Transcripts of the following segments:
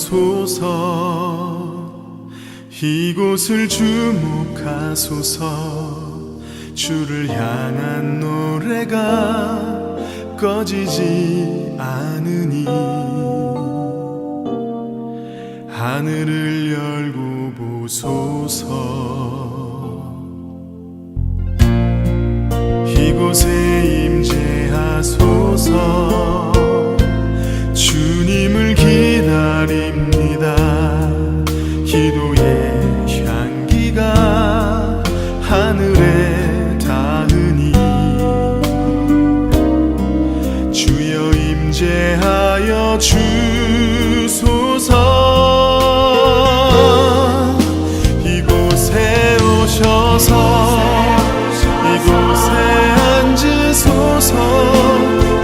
주옵소서. 이곳을 주목하소서. 주를 향한 노래가 꺼지지 않으니 하늘을 열고 보소서. 이곳에 임재하소서. 주님을 기다립니다. 기도의 향기가 하늘에 닿으니 주여 임재하여 주소서. 이곳에 오셔서 이곳에 앉으소서.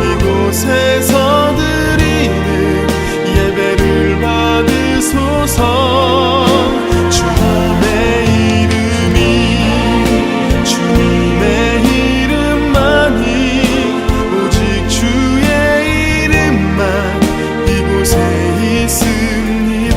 이곳에서 드리는 예배를 받으소서. 주님의 이름이 주님의 이름만이 오직 주의 이름만 이곳에 있습니다.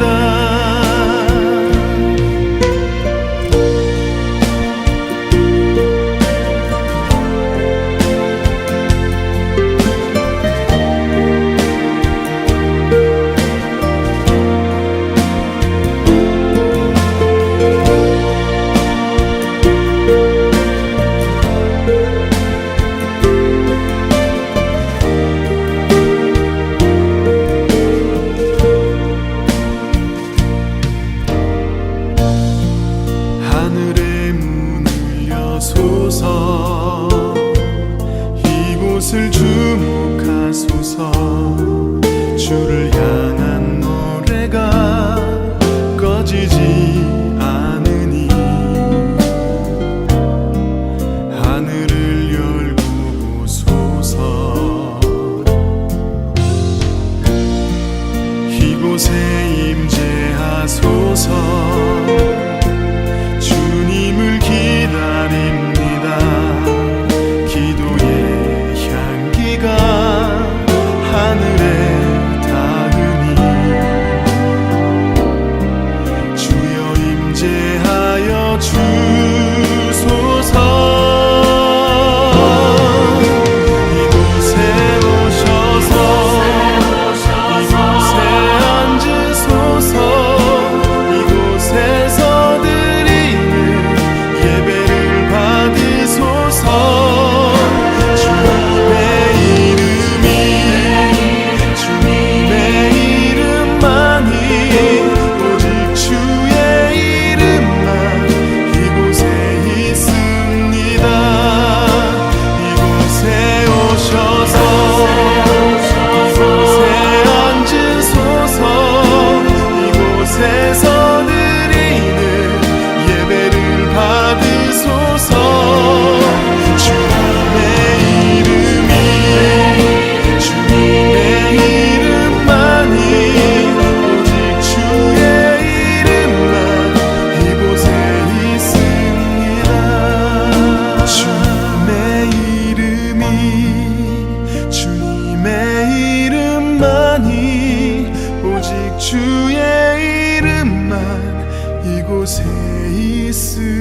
하늘의 문을 여소서. 이곳을 주목하소서. 주를 향한 노래가 꺼지지 않으니 하늘을 열고 보소서. 이곳에 임재하소서. 주님을 기다립니다. 기도의 향기가 하늘에 닿으니 주여 임재하여 주소서. 이곳에 오셔서 이곳에 앉으소서. 이곳에서 예배를 받으소서. 주님의 이름이 주님의 이름만이 오직 주의 이름만 이곳에 있습니다. 이곳에 오셔서 이곳에 앉으소서. 이곳에서 드리는 예배를 받으소서. 주님의 이름이 주님의 이름만이 오직 주의 이름만 이곳에 있습니다. 주님의 이름이 주님의 이름만이 오직 주의 이름만 이곳에 있습니다.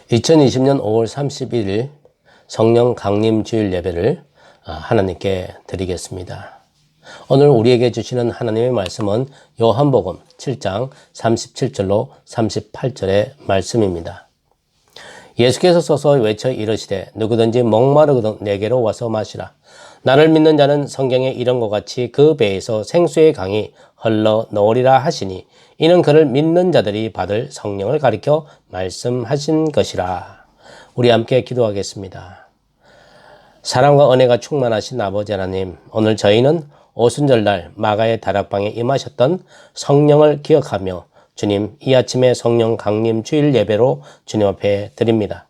(2020년 5월 31일) 성령 강림 주일 예배를 하나님께 드리겠습니다. 오늘 우리에게 주시는 하나님의 말씀은 요한복음 7장 37절로 38절의 말씀입니다. 예수께서 서서 외쳐 이르시되 누구든지 목마르거든 내게로 와서 마시라. 나를 믿는 자는 성경에 이런 것 같이 그 배에서 생수의 강이 흘러 나오리라 하시니 이는 그를 믿는 자들이 받을 성령을 가리켜 말씀하신 것이라. 우리 함께 기도하겠습니다. 사랑과 은혜가 충만하신 아버지 하나님, 오늘 저희는 오순절날 마가의 다락방에 임하셨던 성령을 기억하며 주님, 이 아침에 성령 강림 주일 예배로 주님 앞에 드립니다.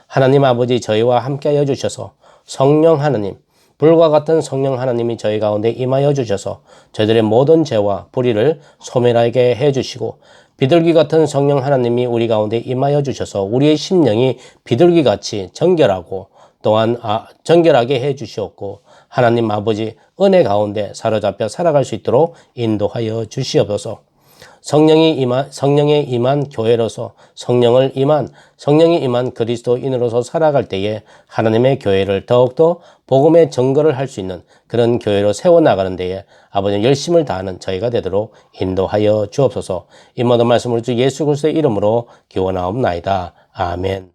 하나님 아버지, 저희와 함께하여 주셔서 성령 하나님, 불과 같은 성령 하나님이 저희 가운데 임하여 주셔서 저희들의 모든 죄와 불의를 소멸하게 해주시고, 비둘기 같은 성령 하나님이 우리 가운데 임하여 주셔서 우리의 심령이 비둘기같이 정결하고 또한 정결하게 해주시옵고, 하나님 아버지 은혜 가운데 사로잡혀 살아갈 수 있도록 인도하여 주시옵소서. 성령의 임한 교회로서 성령이 임한 그리스도인으로서 살아갈 때에 하나님의 교회를 더욱더 복음의 증거를 할 수 있는 그런 교회로 세워나가는 데에 아버지 열심을 다하는 저희가 되도록 인도하여 주옵소서. 이 모든 말씀을 주 예수 그리스도의 이름으로 기원하옵나이다. 아멘.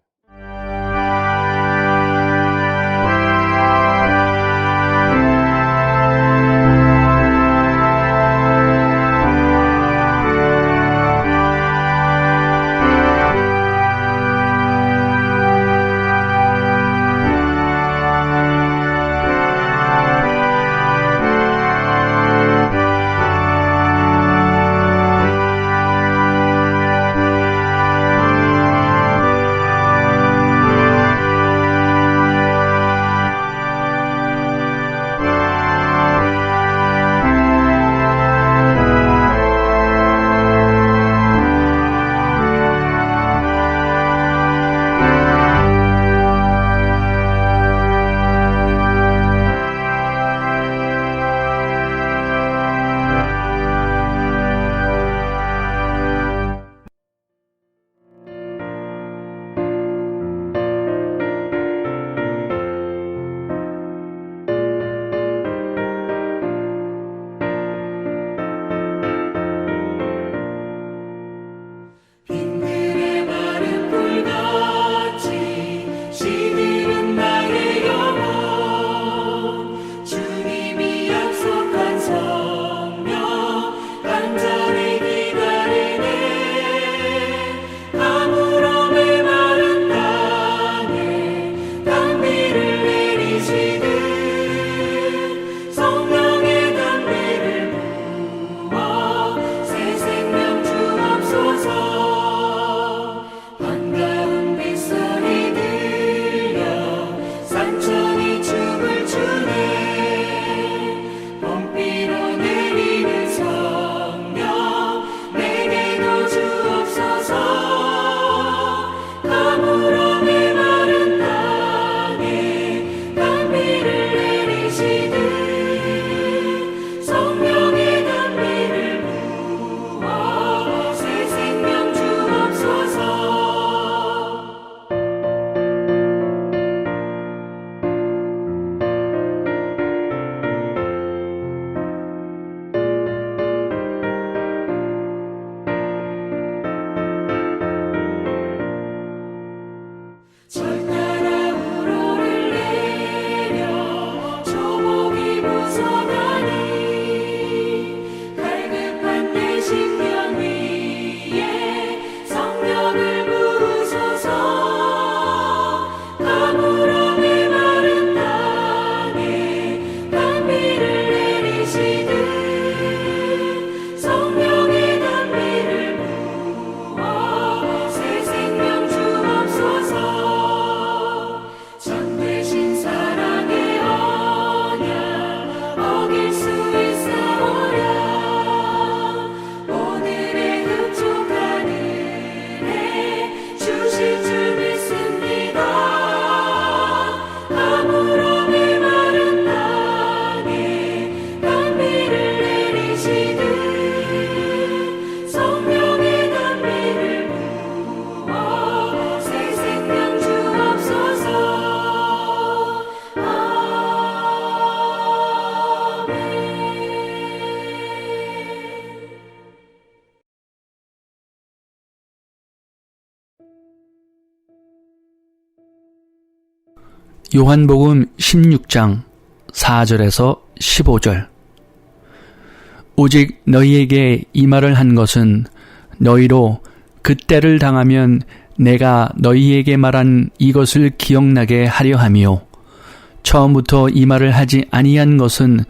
요한복음 16장 4절에서 15절. 오직 너희에게 이 말을 한 것은 너희로 그때를 당하면 내가 너희에게 말한 이것을 기억나게 하려 함이요 처음부터 이 말을 하지 아니한 것은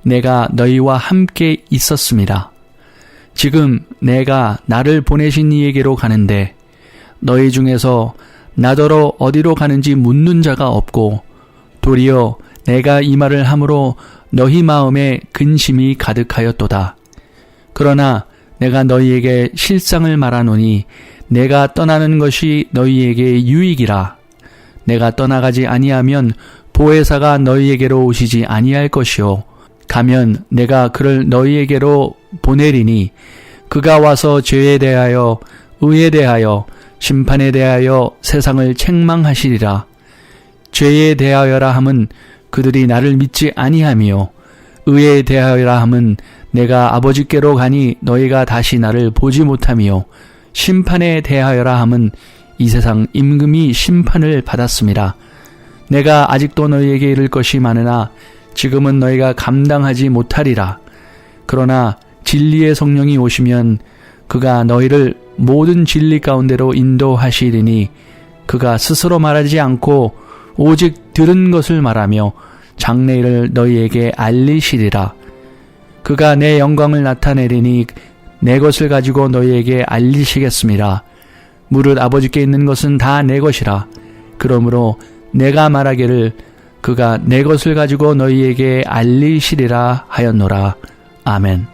내가 너희와 함께 있었습니다. 지금 내가 나를 보내신 이에게로 가는데 너희 중에서 나더러 어디로 가는지 묻는 자가 없고 도리어 내가 이 말을 함으로 너희 마음에 근심이 가득하였도다. 그러나 내가 너희에게 실상을 말하노니 내가 떠나는 것이 너희에게 유익이라. 내가 떠나가지 아니하면 보혜사가 너희에게로 오시지 아니할 것이요 가면 내가 그를 너희에게로 보내리니 그가 와서 죄에 대하여 의에 대하여 심판에 대하여 세상을 책망하시리라. 죄에 대하여라 함은 그들이 나를 믿지 아니하며 의에 대하여라 함은 내가 아버지께로 가니 너희가 다시 나를 보지 못하며 심판에 대하여라 함은 이 세상 임금이 심판을 받았습니다. 내가 아직도 너희에게 이를 것이 많으나 지금은 너희가 감당하지 못하리라. 그러나 진리의 성령이 오시면 그가 너희를 모든 진리 가운데로 인도하시리니 그가 스스로 말하지 않고 오직 들은 것을 말하며 장래일을 너희에게 알리시리라. 그가 내 영광을 나타내리니 내 것을 가지고 너희에게 알리시겠습니다. 무릇 아버지께 있는 것은 다 내 것이라. 그러므로 내가 말하기를 그가 내 것을 가지고 너희에게 알리시리라 하였노라. 아멘.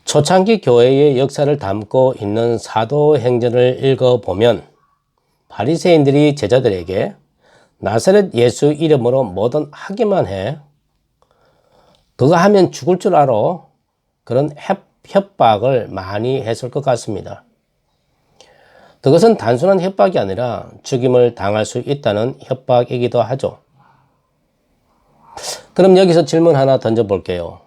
초창기 교회의 역사를 담고 있는 사도행전을 읽어보면 바리새인들이 제자들에게 나사렛 예수 이름으로 뭐든 하기만 해. 그거 하면 죽을 줄 알아. 그런 협박을 많이 했을 것 같습니다. 그것은 단순한 협박이 아니라 죽임을 당할 수 있다는 협박이기도 하죠. 그럼 여기서 질문 하나 던져볼게요.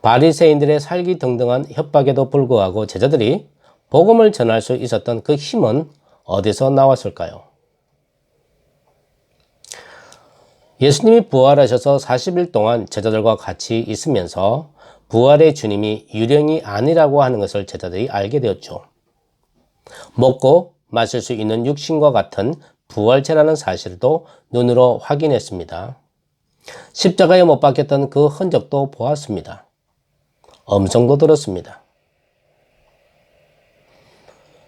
바리새인들의 살기등등한 협박에도 불구하고 제자들이 복음을 전할 수 있었던 그 힘은 어디서 나왔을까요? 예수님이 부활하셔서 40일 동안 제자들과 같이 있으면서 부활의 주님이 유령이 아니라고 하는 것을 제자들이 알게 되었죠. 먹고 마실 수 있는 육신과 같은 부활체라는 사실도 눈으로 확인했습니다. 십자가에 못 박혔던 그 흔적도 보았습니다. 음성도 들었습니다.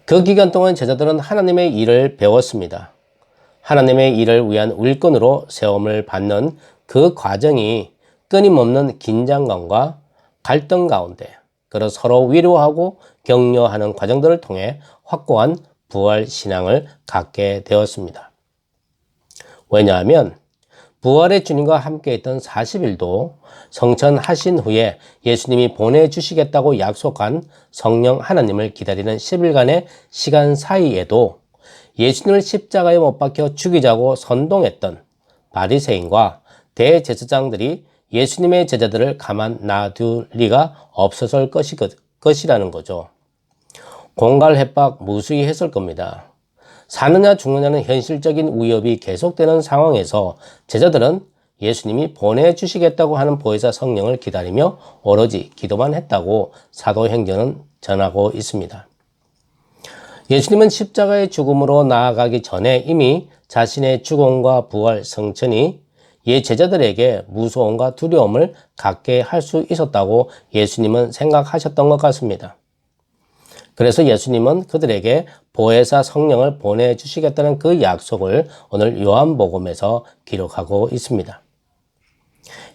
그 기간 동안 제자들은 하나님의 일을 배웠습니다. 하나님의 일을 위한 일꾼으로 세움을 받는 그 과정이 끊임없는 긴장감과 갈등 가운데 그런 서로 위로하고 격려하는 과정들을 통해 확고한 부활 신앙을 갖게 되었습니다. 왜냐하면 부활의 주님과 함께 있던 40일도 성천하신 후에 예수님이 보내주시겠다고 약속한 성령 하나님을 기다리는 10일간의 시간 사이에도 예수님을 십자가에 못 박혀 죽이자고 선동했던 바리새인과 대제사장들이 예수님의 제자들을 가만 놔둘 리가 없었을 것이라는 거죠. 공갈 협박 무수히 했을 겁니다. 사느냐 죽느냐는 현실적인 위협이 계속되는 상황에서 제자들은 예수님이 보내주시겠다고 하는 보혜사 성령을 기다리며 오로지 기도만 했다고 사도행전은 전하고 있습니다. 예수님은 십자가의 죽음으로 나아가기 전에 이미 자신의 죽음과 부활, 성천이 제자들에게 무서움과 두려움을 갖게 할 수 있었다고 예수님은 생각하셨던 것 같습니다. 그래서 예수님은 그들에게 보혜사 성령을 보내주시겠다는 그 약속을 오늘 요한복음에서 기록하고 있습니다.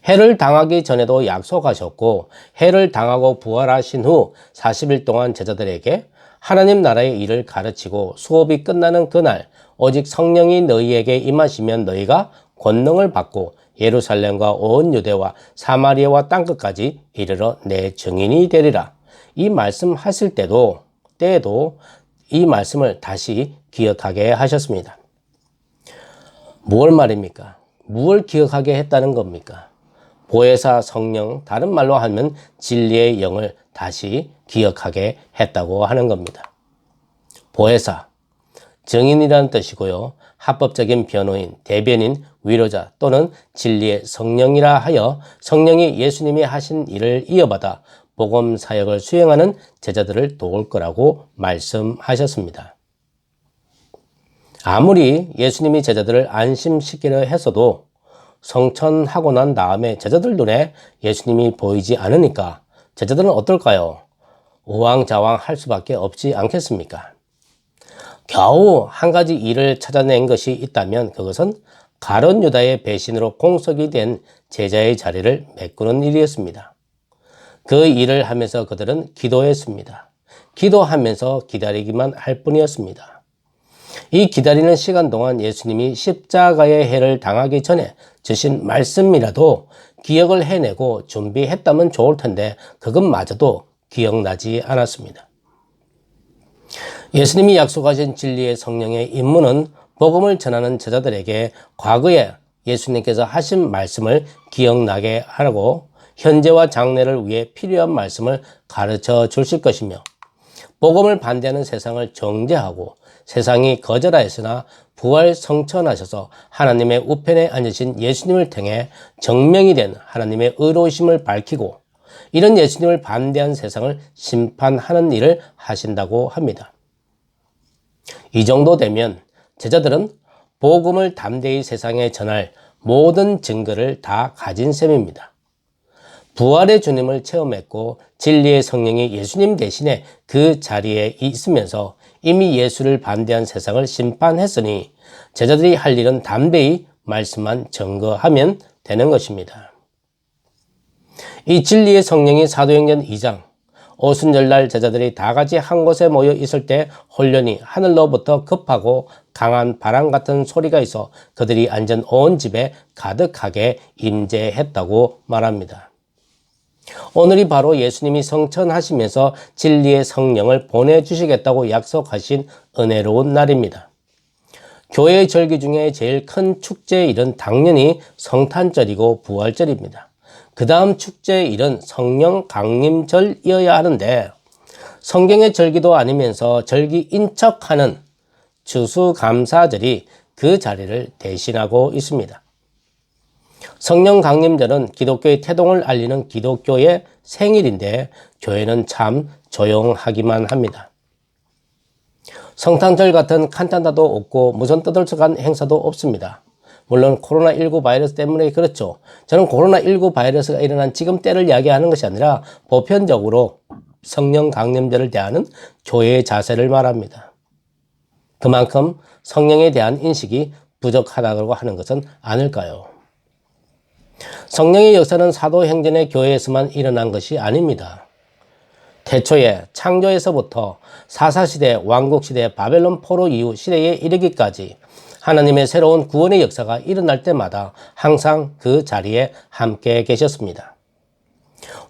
해를 당하기 전에도 약속하셨고 해를 당하고 부활하신 후 40일 동안 제자들에게 하나님 나라의 일을 가르치고 수업이 끝나는 그날 오직 성령이 너희에게 임하시면 너희가 권능을 받고 예루살렘과 온 유대와 사마리아와 땅끝까지 이르러 내 증인이 되리라. 이 말씀하실 때도 이 말씀을 다시 기억하게 하셨습니다. 무엇 말입니까? 무엇을 기억하게 했다는 겁니까? 보혜사 성령, 다른 말로 하면 진리의 영을 다시 기억하게 했다고 하는 겁니다. 보혜사, 증인이라는 뜻이고요. 합법적인 변호인, 대변인, 위로자 또는 진리의 성령이라 하여 성령이 예수님이 하신 일을 이어받아 복음 사역을 수행하는 제자들을 도울 거라고 말씀하셨습니다. 아무리 예수님이 제자들을 안심시키려 했어도 성천하고 난 다음에 제자들 눈에 예수님이 보이지 않으니까 제자들은 어떨까요? 우왕좌왕 할 수밖에 없지 않겠습니까? 겨우 한 가지 일을 찾아낸 것이 있다면 그것은 가룟 유다의 배신으로 공석이 된 제자의 자리를 메꾸는 일이었습니다. 그 일을 하면서 그들은 기도했습니다. 기도하면서 기다리기만 할 뿐이었습니다. 이 기다리는 시간 동안 예수님이 십자가의 해를 당하기 전에 주신 말씀이라도 기억을 해내고 준비했다면 좋을 텐데 그것마저도 기억나지 않았습니다. 예수님이 약속하신 진리의 성령의 임무는 복음을 전하는 제자들에게 과거에 예수님께서 하신 말씀을 기억나게 하고 현재와 장래를 위해 필요한 말씀을 가르쳐 주실 것이며 복음을 반대하는 세상을 정죄하고 세상이 거절하였으나 부활 성천하셔서 하나님의 우편에 앉으신 예수님을 통해 정명이 된 하나님의 의로우심을 밝히고 이런 예수님을 반대한 세상을 심판하는 일을 하신다고 합니다. 이 정도 되면 제자들은 복음을 담대히 세상에 전할 모든 증거를 다 가진 셈입니다. 부활의 주님을 체험했고 진리의 성령이 예수님 대신에 그 자리에 있으면서 이미 예수를 반대한 세상을 심판했으니 제자들이 할 일은 담대히 말씀만 증거하면 되는 것입니다. 이 진리의 성령이 사도행전 2장 오순절날 제자들이 다 같이 한 곳에 모여 있을 때 홀련히 하늘로부터 급하고 강한 바람 같은 소리가 있어 그들이 앉은 온 집에 가득하게 임재했다고 말합니다. 오늘이 바로 예수님이 성천하시면서 진리의 성령을 보내주시겠다고 약속하신 은혜로운 날입니다. 교회의 절기 중에 제일 큰 축제일은 당연히 성탄절이고 부활절입니다. 그 다음 축제일은 성령 강림절이어야 하는데 성경의 절기도 아니면서 절기인 척하는 추수감사절이 그 자리를 대신하고 있습니다. 성령 강림절은 기독교의 태동을 알리는 기독교의 생일인데 교회는 참 조용하기만 합니다. 성탄절 같은 칸탄다도 없고 무슨 떠들썩한 행사도 없습니다. 물론 코로나19 바이러스 때문에 그렇죠. 저는 코로나19 바이러스가 일어난 지금 때를 이야기하는 것이 아니라 보편적으로 성령 강림절을 대하는 교회의 자세를 말합니다. 그만큼 성령에 대한 인식이 부족하다고 하는 것은 아닐까요? 성령의 역사는 사도행전의 교회에서만 일어난 것이 아닙니다. 태초에 창조에서부터 사사시대, 왕국시대, 바벨론 포로 이후 시대에 이르기까지 하나님의 새로운 구원의 역사가 일어날 때마다 항상 그 자리에 함께 계셨습니다.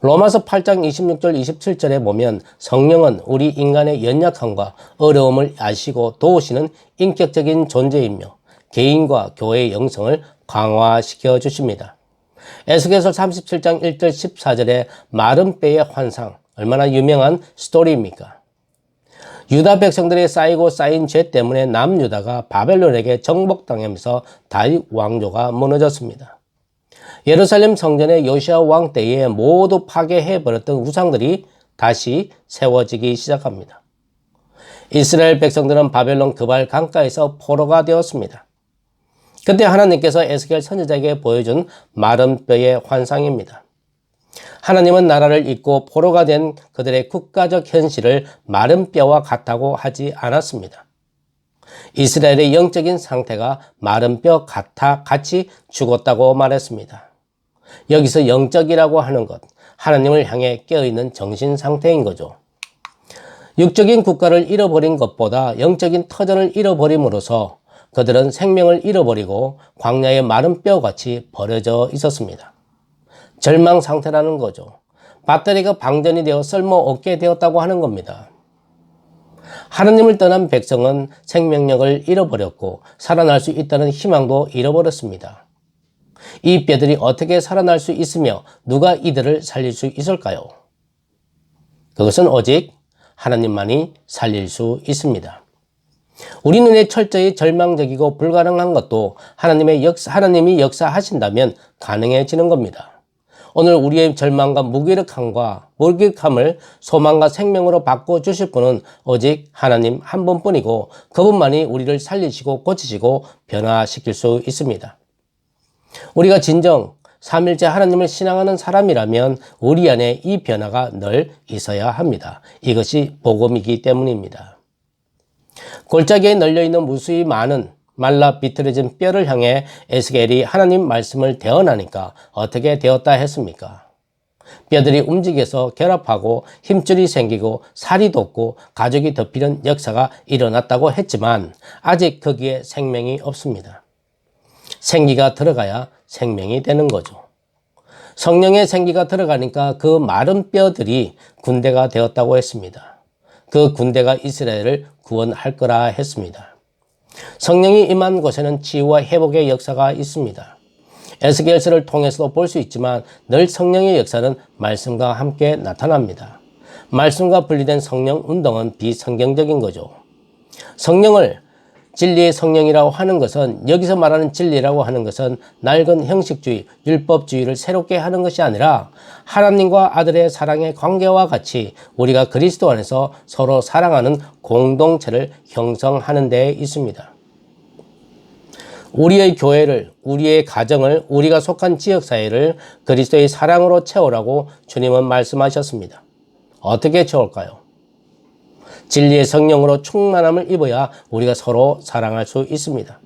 로마서 8장 26절 27절에 보면 성령은 우리 인간의 연약함과 어려움을 아시고 도우시는 인격적인 존재이며 개인과 교회의 영성을 강화시켜 주십니다. 에스겔서 37장 1절 14절에 마른 뼈의 환상, 얼마나 유명한 스토리입니까? 유다 백성들이 쌓이고 쌓인 죄 때문에 남유다가 바벨론에게 정복당하면서 다윗 왕조가 무너졌습니다. 예루살렘 성전의 요시아 왕 때에 모두 파괴해버렸던 우상들이 다시 세워지기 시작합니다. 이스라엘 백성들은 바벨론 그발 강가에서 포로가 되었습니다. 그때 하나님께서 에스겔 선지자에게 보여준 마른 뼈의 환상입니다. 하나님은 나라를 잇고 포로가 된 그들의 국가적 현실을 마른 뼈와 같다고 하지 않았습니다. 이스라엘의 영적인 상태가 마른 뼈 같이 죽었다고 말했습니다. 여기서 영적이라고 하는 것, 하나님을 향해 깨어있는 정신 상태인 거죠. 육적인 국가를 잃어버린 것보다 영적인 터전을 잃어버림으로써 그들은 생명을 잃어버리고 광야의 마른 뼈같이 버려져 있었습니다. 절망 상태라는 거죠. 배터리가 방전이 되어 쓸모없게 되었다고 하는 겁니다. 하나님을 떠난 백성은 생명력을 잃어버렸고 살아날 수 있다는 희망도 잃어버렸습니다. 이 뼈들이 어떻게 살아날 수 있으며 누가 이들을 살릴 수 있을까요? 그것은 오직 하나님만이 살릴 수 있습니다. 우리 눈에 철저히 절망적이고 불가능한 것도 하나님이 역사하신다면 가능해지는 겁니다. 오늘 우리의 절망과 무기력함을 소망과 생명으로 바꿔주실 분은 오직 하나님 한 분뿐이고 그분만이 우리를 살리시고 고치시고 변화시킬 수 있습니다. 우리가 진정 삼일째 하나님을 신앙하는 사람이라면 우리 안에 이 변화가 늘 있어야 합니다. 이것이 복음이기 때문입니다. 골짜기에 널려있는 무수히 많은 말라 비틀어진 뼈를 향해 에스겔이 하나님 말씀을 대언하니까 어떻게 되었다 했습니까? 뼈들이 움직여서 결합하고 힘줄이 생기고 살이 돋고 가죽이 덮이는 역사가 일어났다고 했지만 아직 거기에 생명이 없습니다. 생기가 들어가야 생명이 되는 거죠. 성령의 생기가 들어가니까 그 마른 뼈들이 군대가 되었다고 했습니다. 그 군대가 이스라엘을 구원할 거라 했습니다. 성령이 임한 곳에는 치유와 회복의 역사가 있습니다. 에스겔서를 통해서도 볼 수 있지만 늘 성령의 역사는 말씀과 함께 나타납니다. 말씀과 분리된 성령 운동은 비성경적인 거죠. 성령을 진리의 성령이라고 하는 것은, 여기서 말하는 진리라고 하는 것은 낡은 형식주의, 율법주의를 새롭게 하는 것이 아니라 하나님과 아들의 사랑의 관계와 같이 우리가 그리스도 안에서 서로 사랑하는 공동체를 형성하는 데 있습니다. 우리의 교회를, 우리의 가정을, 우리가 속한 지역사회를 그리스도의 사랑으로 채우라고 주님은 말씀하셨습니다. 어떻게 채울까요? 진리의 성령으로 충만함을 입어야 우리가 서로 사랑할 수 있습니다.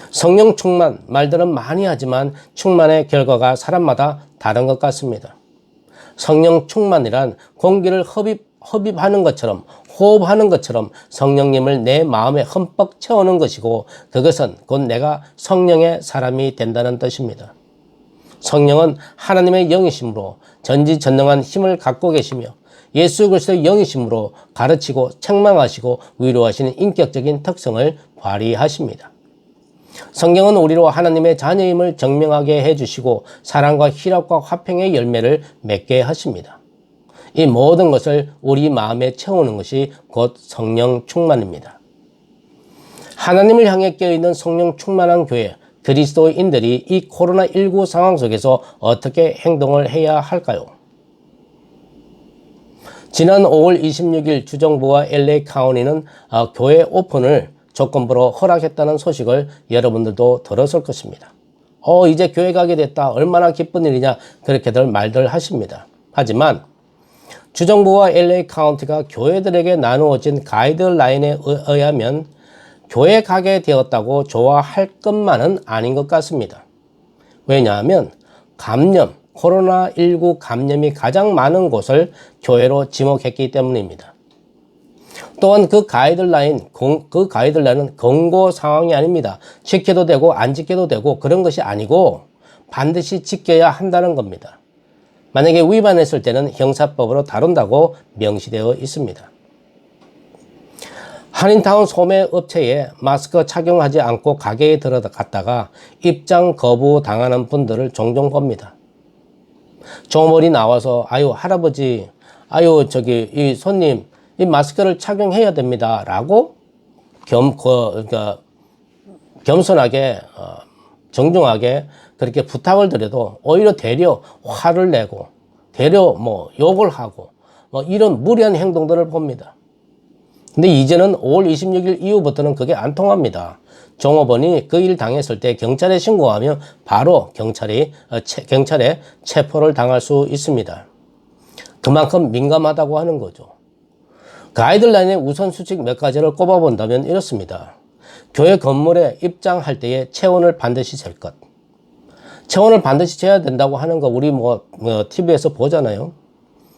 성령 충만, 말들은 많이 하지만 충만의 결과가 사람마다 다른 것 같습니다. 성령 충만이란 공기를 흡입하는 것처럼, 호흡하는 것처럼 성령님을 내 마음에 흠뻑 채우는 것이고, 그것은 곧 내가 성령의 사람이 된다는 뜻입니다. 성령은 하나님의 영이심으로 전지전능한 힘을 갖고 계시며 예수 그리스도의 영이심으로 가르치고 책망하시고 위로하시는 인격적인 특성을 발휘하십니다. 성경은 우리로 하나님의 자녀임을 증명하게 해주시고 사랑과 희락과 화평의 열매를 맺게 하십니다. 이 모든 것을 우리 마음에 채우는 것이 곧 성령 충만입니다. 하나님을 향해 깨어있는 성령 충만한 교회, 그리스도인들이 이 코로나19 상황 속에서 어떻게 행동을 해야 할까요? 지난 5월 26일 주정부와 LA 카운티는 교회 오픈을 조건부로 허락했다는 소식을 여러분들도 들었을 것입니다. 이제 교회 가게 됐다. 얼마나 기쁜 일이냐. 그렇게들 말들 하십니다. 하지만 주정부와 LA 카운티가 교회들에게 나누어진 가이드라인에 의하면 교회 가게 되었다고 좋아할 것만은 아닌 것 같습니다. 왜냐하면 코로나19 감염이 가장 많은 곳을 교회로 지목했기 때문입니다. 또한 그 가이드라인은 권고 상황이 아닙니다. 지켜도 되고 안 지켜도 되고 그런 것이 아니고 반드시 지켜야 한다는 겁니다. 만약에 위반했을 때는 형사법으로 다룬다고 명시되어 있습니다. 한인타운 소매 업체에 마스크 착용하지 않고 가게에 들어갔다가 입장 거부 당하는 분들을 종종 봅니다. 종업원이 나와서 할아버지, 이 손님, 이 마스크를 착용해야 됩니다. 라고 겸손하게, 정중하게 그렇게 부탁을 드려도 오히려 되려 화를 내고, 되려 욕을 하고, 이런 무리한 행동들을 봅니다. 근데 이제는 5월 26일 이후부터는 그게 안 통합니다. 종업원이 그 일 당했을 때 경찰에 신고하면 바로 경찰에 체포를 당할 수 있습니다. 그만큼 민감하다고 하는 거죠. 가이드라인의 우선수칙 몇 가지를 꼽아본다면 이렇습니다. 교회 건물에 입장할 때에 체온을 반드시 잴 것. 체온을 반드시 재야 된다고 하는 거 우리 TV에서 보잖아요.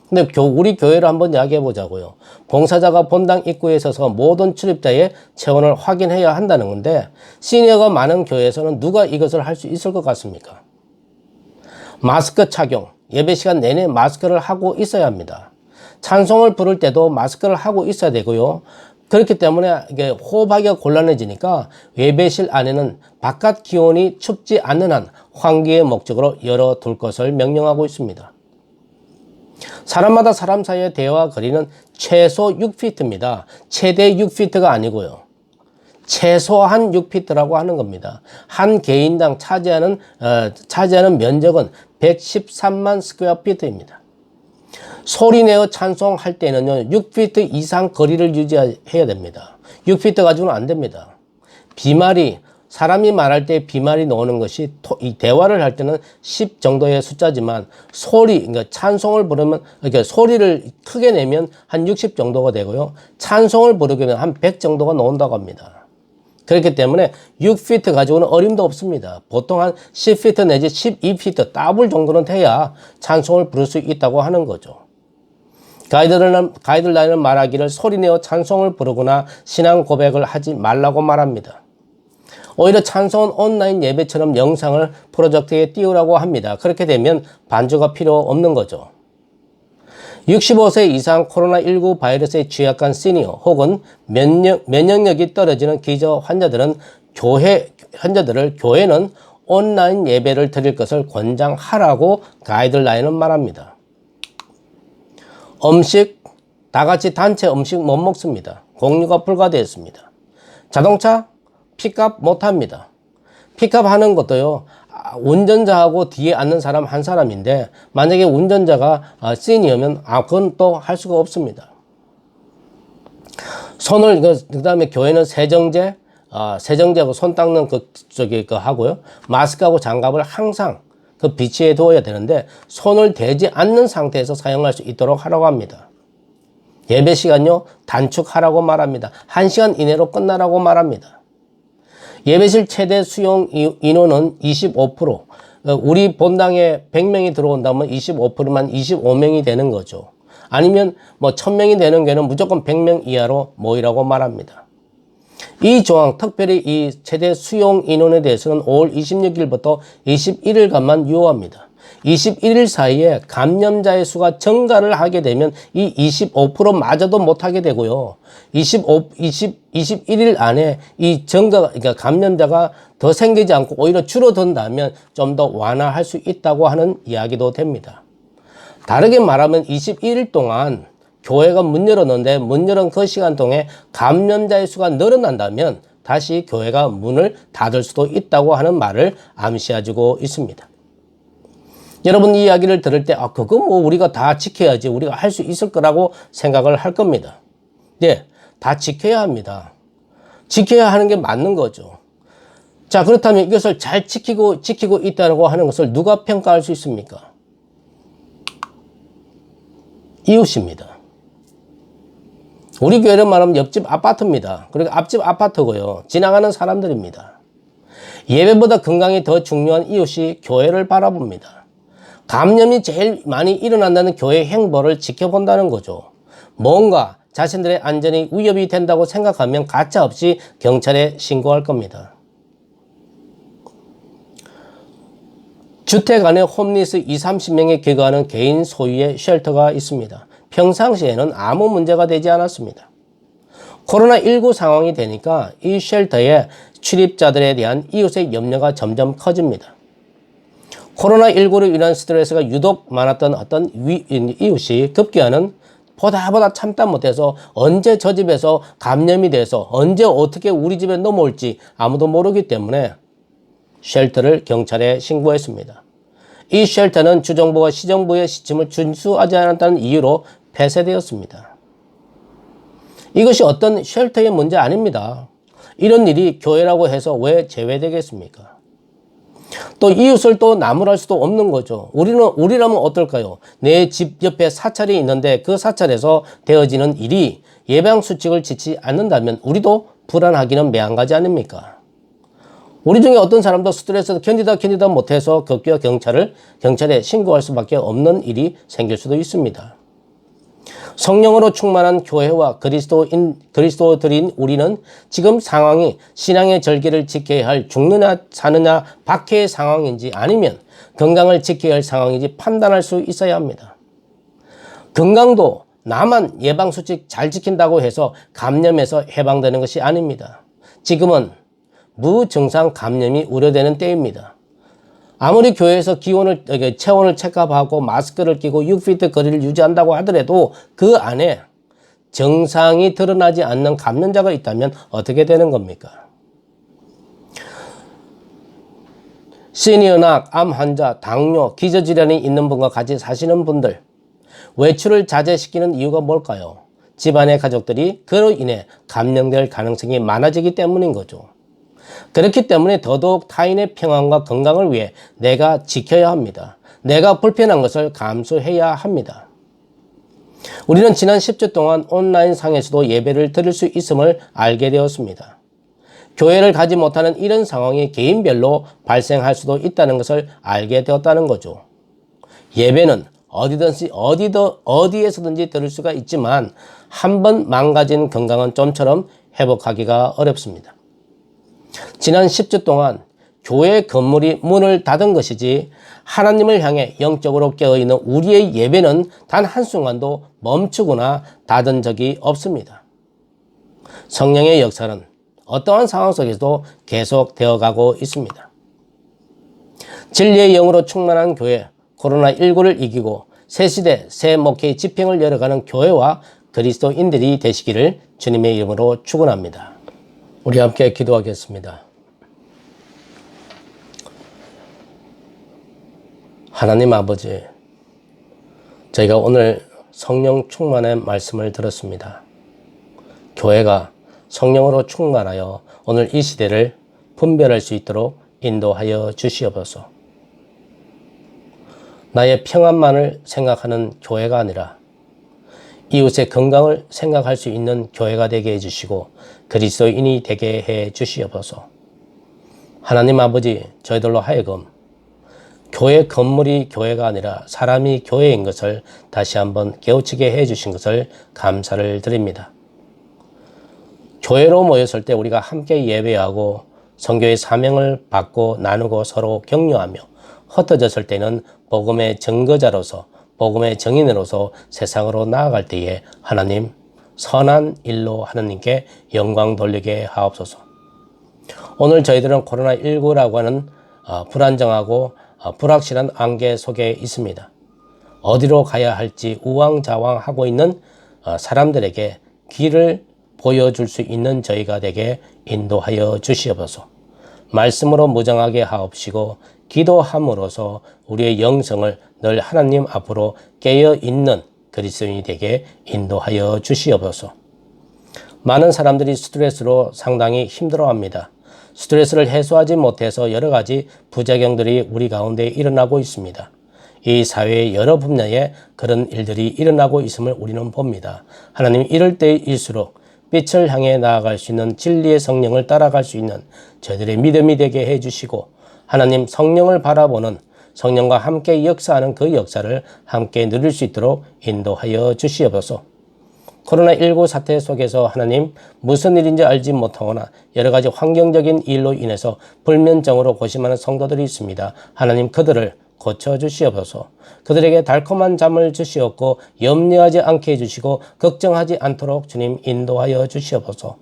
근데 우리 교회를 한번 이야기해 보자고요. 봉사자가 본당 입구에 서서 모든 출입자의 체온을 확인해야 한다는 건데 시니어가 많은 교회에서는 누가 이것을 할 수 있을 것 같습니까? 마스크 착용, 예배 시간 내내 마스크를 하고 있어야 합니다. 찬송을 부를 때도 마스크를 하고 있어야 되고요. 그렇기 때문에 이게 호흡하기가 곤란해지니까 예배실 안에는 바깥 기온이 춥지 않는 한 환기의 목적으로 열어둘 것을 명령하고 있습니다. 사람마다 사람 사이의 대화 거리는 최소 6피트입니다. 최대 6피트가 아니고요. 최소한 6피트라고 하는 겁니다. 한 개인당 차지하는 면적은 113만 스퀘어피트입니다. 소리내어 찬송할 때는요, 6피트 이상 거리를 유지해야 됩니다. 6피트 가지고는 안 됩니다. 비말이, 사람이 말할 때 비말이 나오는 것이 이 대화를 할 때는 10 정도의 숫자지만 그러니까 찬송을 부르면, 그러니까 소리를 크게 내면 한 60 정도가 되고요. 찬송을 부르게 되면 한 100 정도가 나온다고 합니다. 그렇기 때문에 6피트 가지고는 어림도 없습니다. 보통 한 10피트 내지 12피트 더블 정도는 돼야 찬송을 부를 수 있다고 하는 거죠. 가이드라인은 말하기를 소리내어 찬송을 부르거나 신앙 고백을 하지 말라고 말합니다. 오히려 찬송은 온라인 예배처럼 영상을 프로젝트에 띄우라고 합니다. 그렇게 되면 반주가 필요 없는 거죠. 65세 이상 코로나19 바이러스에 취약한 시니어 혹은 면역력이 떨어지는 기저 환자들을 교회는 온라인 예배를 드릴 것을 권장하라고 가이드라인은 말합니다. 음식, 다 같이 단체 음식 못 먹습니다. 공유가 불가되었습니다. 자동차 픽업 못합니다. 픽업하는 것도요, 운전자하고 뒤에 앉는 사람 한 사람인데 만약에 운전자가 시니어면 그건 또 할 수가 없습니다. 손을 그다음에 교회는 세정제하고 손 닦는 그 하고요, 마스크하고 장갑을 항상 그 비치해 두어야 되는데 손을 대지 않는 상태에서 사용할 수 있도록 하라고 합니다. 예배 시간요 단축하라고 말합니다. 1시간 이내로 끝나라고 말합니다. 예배실 최대 수용 인원은 25%. 우리 본당에 100명이 들어온다면 25%만 25명이 되는 거죠. 아니면 1000명이 되는 교회는 무조건 100명 이하로 모이라고 말합니다. 이 조항, 특별히 이 최대 수용 인원에 대해서는 5월 26일부터 21일간만 유효합니다. 21일 사이에 감염자의 수가 증가를 하게 되면 이 25%마저도 못하게 되고요. 21일 안에 이 그러니까 감염자가 더 생기지 않고 오히려 줄어든다면 좀 더 완화할 수 있다고 하는 이야기도 됩니다. 다르게 말하면 21일 동안 교회가 문 열었는데 문 열은 그 시간 동안에 감염자의 수가 늘어난다면 다시 교회가 문을 닫을 수도 있다고 하는 말을 암시해주고 있습니다. 여러분 이 이야기를 들을 때 그거 우리가 다 지켜야지, 우리가 할 수 있을 거라고 생각을 할 겁니다. 네, 다 지켜야 합니다. 지켜야 하는 게 맞는 거죠. 자, 그렇다면 이것을 잘 지키고 있다고 하는 것을 누가 평가할 수 있습니까? 이웃입니다. 우리 교회는 말하면 옆집 아파트입니다. 그리고 앞집 아파트고요. 지나가는 사람들입니다. 예배보다 건강이 더 중요한 이웃이 교회를 바라봅니다. 감염이 제일 많이 일어난다는 교회 행보를 지켜본다는 거죠. 뭔가 자신들의 안전이 위협이 된다고 생각하면 가차없이 경찰에 신고할 겁니다. 주택 안에 홈리스 20-30명이 거주하는 개인 소유의 쉘터가 있습니다. 평상시에는 아무 문제가 되지 않았습니다. 코로나19 상황이 되니까 이 쉘터에 출입자들에 대한 이웃의 염려가 점점 커집니다. 코로나19로 인한 스트레스가 유독 많았던 어떤 이웃이 급기야는 보다 참다 못해서 언제 저 집에서 감염이 돼서 언제 어떻게 우리 집에 넘어올지 아무도 모르기 때문에 쉘터를 경찰에 신고했습니다. 이 쉘터는 주정부가 시정부의 지침을 준수하지 않았다는 이유로 폐쇄되었습니다. 이것이 어떤 쉘터의 문제 아닙니다. 이런 일이 교회라고 해서 왜 제외되겠습니까? 또 이웃을 또 나무랄 수도 없는 거죠. 우리라면 어떨까요? 내 집 옆에 사찰이 있는데 그 사찰에서 되어지는 일이 예방수칙을 지키지 않는다면 우리도 불안하기는 매한가지 아닙니까? 우리 중에 어떤 사람도 스트레스를 견디다 못해서 급기야 경찰에 신고할 수밖에 없는 일이 생길 수도 있습니다. 성령으로 충만한 교회와 그리스도들인 우리는 지금 상황이 신앙의 절개를 지켜야 할 죽느냐 사느냐 박해의 상황인지 아니면 건강을 지켜야 할 상황인지 판단할 수 있어야 합니다. 건강도 나만 예방수칙 잘 지킨다고 해서 감염에서 해방되는 것이 아닙니다. 지금은 무증상 감염이 우려되는 때입니다. 아무리 교회에서 체온을 체크하고 마스크를 끼고 6피트 거리를 유지한다고 하더라도 그 안에 증상이 드러나지 않는 감염자가 있다면 어떻게 되는 겁니까? 시니어나 암 환자, 당뇨, 기저질환이 있는 분과 같이 사시는 분들, 외출을 자제시키는 이유가 뭘까요? 집안의 가족들이 그로 인해 감염될 가능성이 많아지기 때문인 거죠. 그렇기 때문에 더더욱 타인의 평안과 건강을 위해 내가 지켜야 합니다. 내가 불편한 것을 감수해야 합니다. 우리는 지난 10주 동안 온라인 상에서도 예배를 드릴 수 있음을 알게 되었습니다. 교회를 가지 못하는 이런 상황이 개인별로 발생할 수도 있다는 것을 알게 되었다는 거죠. 예배는 어디에서든지 들을 수가 있지만 한 번 망가진 건강은 좀처럼 회복하기가 어렵습니다. 지난 10주 동안 교회 건물이 문을 닫은 것이지 하나님을 향해 영적으로 깨어있는 우리의 예배는 단 한순간도 멈추거나 닫은 적이 없습니다. 성령의 역사는 어떠한 상황 속에서도 계속되어 가고 있습니다. 진리의 영으로 충만한 교회, 코로나19를 이기고 새 시대, 새 목회의 집행을 열어가는 교회와 그리스도인들이 되시기를 주님의 이름으로 축원합니다. 우리 함께 기도하겠습니다. 하나님 아버지, 저희가 오늘 성령 충만의 말씀을 들었습니다. 교회가 성령으로 충만하여 오늘 이 시대를 분별할 수 있도록 인도하여 주시옵소서. 나의 평안만을 생각하는 교회가 아니라 이웃의 건강을 생각할 수 있는 교회가 되게 해주시고 그리스도인이 되게 해 주시옵소서. 하나님 아버지, 저희들로 하여금 교회 건물이 교회가 아니라 사람이 교회인 것을 다시 한번 깨우치게 해 주신 것을 감사를 드립니다. 교회로 모였을 때 우리가 함께 예배하고 선교의 사명을 받고 나누고 서로 격려하며 흩어졌을 때는 복음의 증거자로서 복음의 증인으로서 세상으로 나아갈 때에 하나님 선한 일로 하나님께 영광 돌리게 하옵소서. 오늘 저희들은 코로나19라고 하는 불안정하고 불확실한 안개 속에 있습니다. 어디로 가야 할지 우왕좌왕하고 있는 사람들에게 길을 보여줄 수 있는 저희가 되게 인도하여 주시옵소서. 말씀으로 무장하게 하옵시고 기도함으로써 우리의 영성을 늘 하나님 앞으로 깨어있는 그리스도인이 되게 인도하여 주시옵소서. 많은 사람들이 스트레스로 상당히 힘들어합니다. 스트레스를 해소하지 못해서 여러 가지 부작용들이 우리 가운데 일어나고 있습니다. 이 사회의 여러 분야에 그런 일들이 일어나고 있음을 우리는 봅니다. 하나님, 이럴 때일수록 빛을 향해 나아갈 수 있는 진리의 성령을 따라갈 수 있는 저희들의 믿음이 되게 해주시고 하나님 성령을 바라보는 성령과 함께 역사하는 그 역사를 함께 누릴 수 있도록 인도하여 주시옵소서. 코로나19 사태 속에서 하나님 무슨 일인지 알지 못하거나 여러 가지 환경적인 일로 인해서 불면증으로 고심하는 성도들이 있습니다. 하나님 그들을 고쳐주시옵소서. 그들에게 달콤한 잠을 주시옵고 염려하지 않게 해주시고 걱정하지 않도록 주님 인도하여 주시옵소서.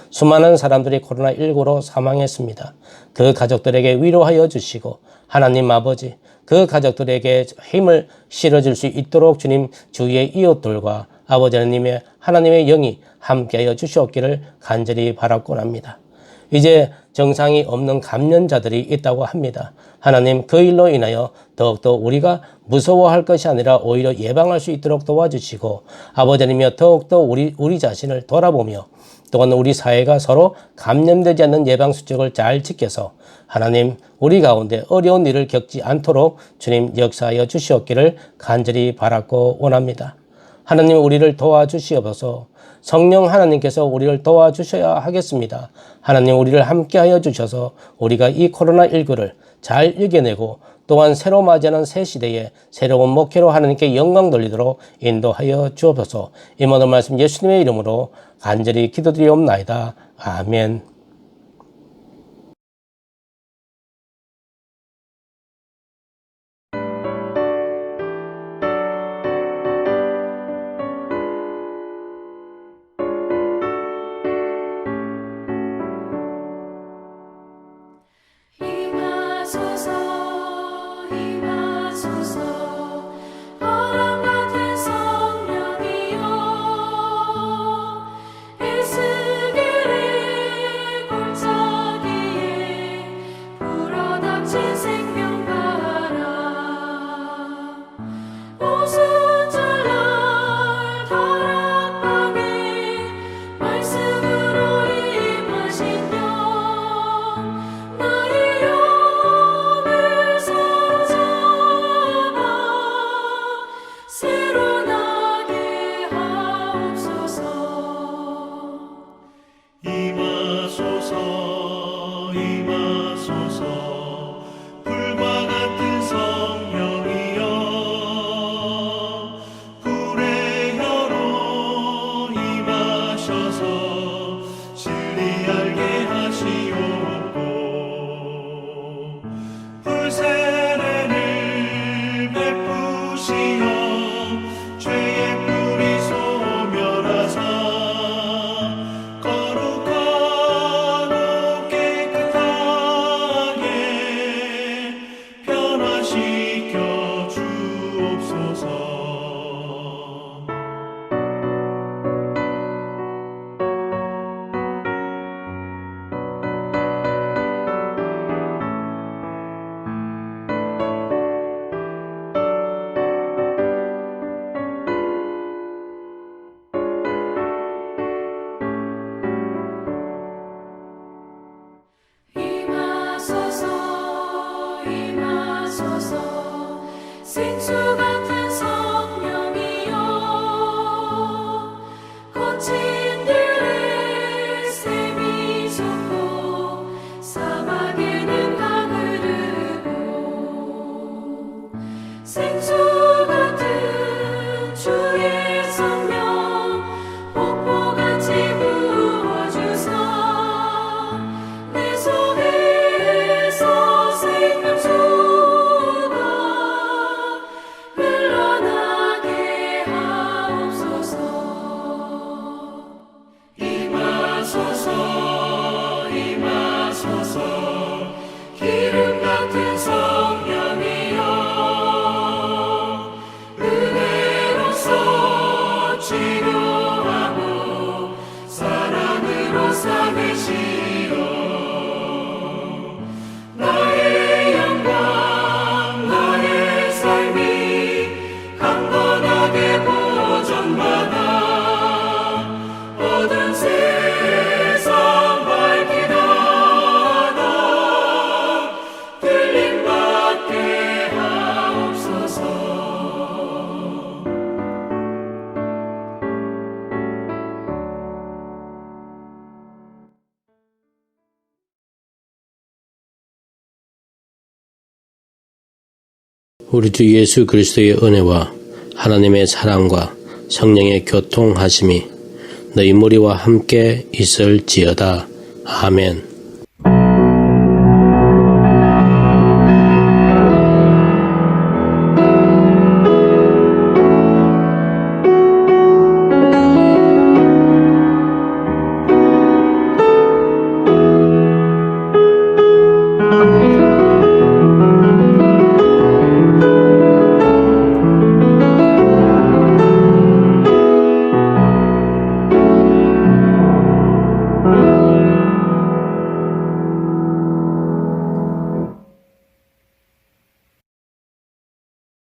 수많은 사람들이 코로나19로 사망했습니다. 그 가족들에게 위로하여 주시고 하나님 아버지 그 가족들에게 힘을 실어줄 수 있도록 주님 주위의 이웃들과 아버지 하나님의 영이 함께하여 주시옵기를 간절히 바라곤 합니다. 이제 정상이 없는 감염자들이 있다고 합니다. 하나님 그 일로 인하여 더욱더 우리가 무서워할 것이 아니라 오히려 예방할 수 있도록 도와주시고 아버지 하나님이여 더욱더 우리 자신을 돌아보며 또한 우리 사회가 서로 감염되지 않는 예방수칙을 잘 지켜서 하나님 우리 가운데 어려운 일을 겪지 않도록 주님 역사하여 주시옵기를 간절히 바라고 원합니다. 하나님 우리를 도와주시옵소서. 성령 하나님께서 우리를 도와주셔야 하겠습니다. 하나님 우리를 함께하여 주셔서 우리가 이 코로나19를 잘 이겨내고 또한 새로 맞이하는 새 시대에 새로운 목회로 하나님께 영광 돌리도록 인도하여 주옵소서. 이 모든 말씀 예수님의 이름으로 간절히 기도드리옵나이다. 아멘. 임하소서 허락 받은 성령이여 오순절날 다락방에 말씀으로 임하시며 나의 영을 사로잡아 새로 나게 하옵소서. 임하소서 임하소서 불과 같은 성령이여 불의 혀로 임하셔서 진리 알게 하시옵고 불세례를 베푸시어 죄의 뿌리 소멸하사 거룩하고 깨끗하게 변화시켜 주옵소서. 임하소서 임하소서 생수 같은 성령이여 거친 들에 샘이 솟고 사막에는 강을 흐르고 생수 같은 주의 성령 폭포같이 부어주사 내 속에서 생명수가 흘러나게 하옵소서. 임하소서 임하소서 기름 같은 성령이여 은혜로서 치료하고 사랑으로 삼으시오. 나의 영광 나의 삶이 강건하게 보존받아 어두운 세상 밝히다 들림받게 하옵소서. 우리 주 예수 그리스도의 은혜와 하나님의 사랑과 성령의 교통하심이 너희 무리와 함께 있을지어다. 아멘.